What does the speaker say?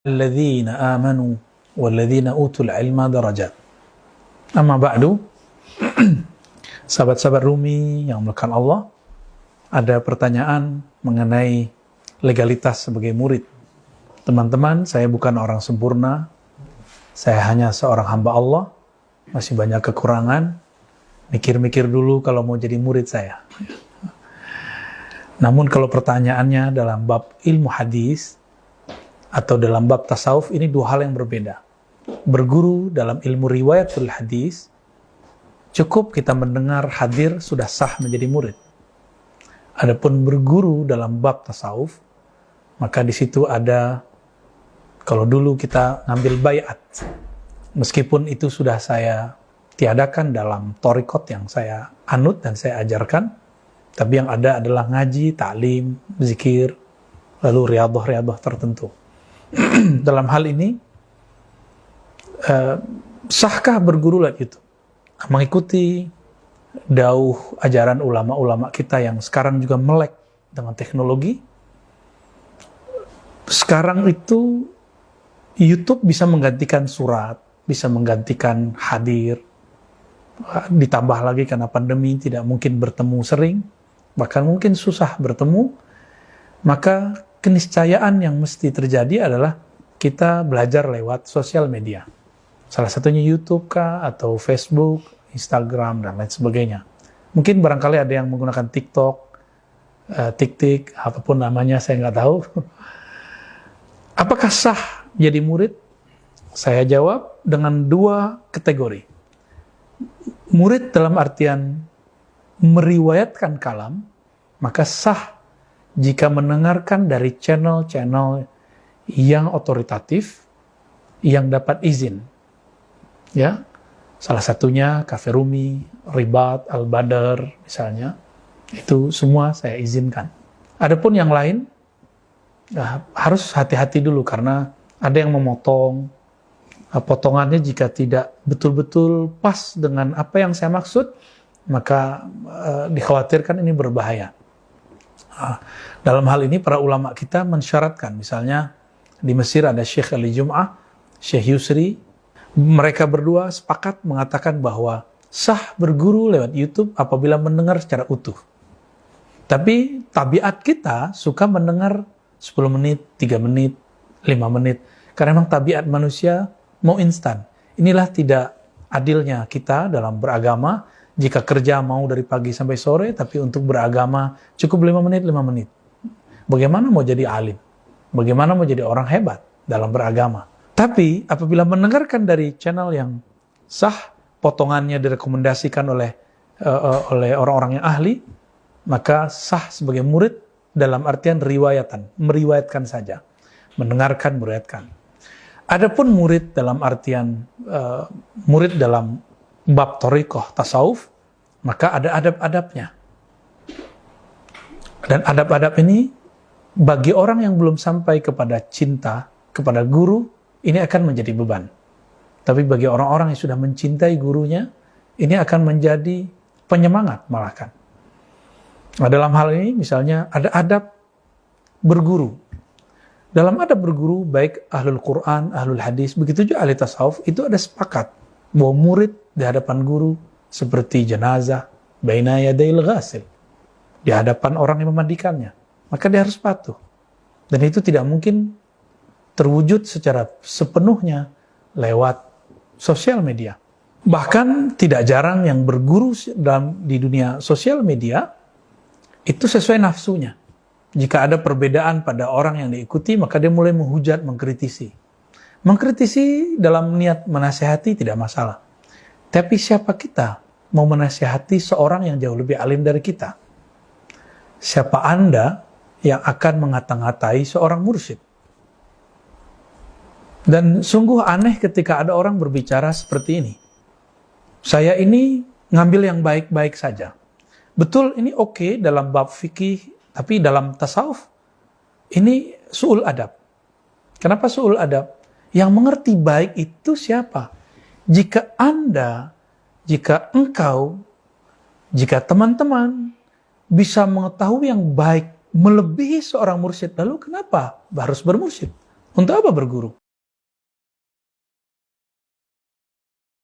Alladzina amanu walladzina utul ilma darajat. Amma ba'du. Sahabat-sahabat Rumi yang melakukan Allah, ada pertanyaan mengenai legalitas sebagai murid. Teman-teman, saya bukan orang sempurna. Saya hanya seorang hamba Allah, masih banyak kekurangan. Mikir-mikir dulu kalau mau jadi murid saya. Namun kalau pertanyaannya dalam bab ilmu hadis atau dalam bab tasawuf, ini dua hal yang berbeda. Berguru dalam ilmu riwayatul hadis, cukup kita mendengar hadir sudah sah menjadi murid. Adapun berguru dalam bab tasawuf, maka di situ ada, kalau dulu kita ngambil bayat, meskipun itu sudah saya tiadakan dalam thariqat yang saya anut dan saya ajarkan, tapi yang ada adalah ngaji, ta'lim, zikir, lalu riyadhah tertentu. Dalam hal ini, sahkah berguru lewat YouTube? Mengikuti dauh ajaran ulama-ulama kita yang sekarang juga melek dengan teknologi. Sekarang itu YouTube bisa menggantikan surat, bisa menggantikan hadir. Ditambah lagi karena pandemi tidak mungkin bertemu sering, bahkan mungkin susah bertemu. Maka keniscayaan yang mesti terjadi adalah kita belajar lewat sosial media. Salah satunya YouTube kah, atau Facebook, Instagram, dan lain sebagainya. Mungkin barangkali ada yang menggunakan TikTok, TikTok, apapun namanya, saya nggak tahu. Apakah sah jadi murid? Saya jawab dengan dua kategori. Murid dalam artian meriwayatkan kalam, maka sah jika mendengarkan dari channel-channel yang otoritatif, yang dapat izin. Ya, salah satunya Cafe Rumi, Ribat, Al-Badr misalnya, itu semua saya izinkan. Adapun yang lain, harus hati-hati dulu karena ada yang memotong, potongannya jika tidak betul-betul pas dengan apa yang saya maksud, maka dikhawatirkan ini berbahaya. Dalam hal ini para ulama kita mensyaratkan, misalnya di Mesir ada Syekh Ali Jum'ah, Syekh Yusri, mereka berdua sepakat mengatakan bahwa sah berguru lewat YouTube apabila mendengar secara utuh. Tapi tabiat kita suka mendengar 10 menit, 3 menit, 5 menit, karena memang tabiat manusia mau instan. Inilah tidak adilnya kita dalam beragama. Jika kerja mau dari pagi sampai sore, tapi untuk beragama cukup 5 menit, 5 menit. Bagaimana mau jadi alim? Bagaimana mau jadi orang hebat dalam beragama? Tapi apabila mendengarkan dari channel yang sah, potongannya direkomendasikan oleh orang-orang yang ahli, maka sah sebagai murid dalam artian meriwayatkan saja. Mendengarkan, meriwayatkan. Adapun murid dalam artian murid dalam bab thariqah tasawuf, maka ada adab-adabnya. Dan adab-adab ini bagi orang yang belum sampai kepada cinta kepada guru, ini akan menjadi beban. Tapi bagi orang-orang yang sudah mencintai gurunya, ini akan menjadi penyemangat malahan. Nah, dalam hal ini misalnya ada adab berguru. Dalam adab berguru, baik ahlul Quran, ahlul hadis, begitu juga ahli tasawuf, itu ada sepakat bahwa murid di hadapan guru seperti jenazah baina yadail ghasil, di hadapan orang yang memandikannya, maka dia harus patuh. Dan itu tidak mungkin terwujud secara sepenuhnya lewat sosial media. Bahkan tidak jarang yang berguru di dunia sosial media itu sesuai nafsunya. Jika ada perbedaan pada orang yang diikuti, maka dia mulai menghujat, mengkritisi. Mengkritisi dalam niat menasihati tidak masalah. Tapi siapa kita mau menasihati seorang yang jauh lebih alim dari kita? Siapa Anda yang akan mengata-ngatai seorang mursyid? Dan sungguh aneh ketika ada orang berbicara seperti ini. Saya ini ngambil yang baik-baik saja. Betul, ini oke dalam bab fikih, tapi dalam tasawuf ini su'ul adab. Kenapa su'ul adab? Yang mengerti baik itu siapa? Jika Anda, jika engkau, jika teman-teman bisa mengetahui yang baik melebihi seorang mursyid, lalu kenapa harus bermursyid? Untuk apa berguru?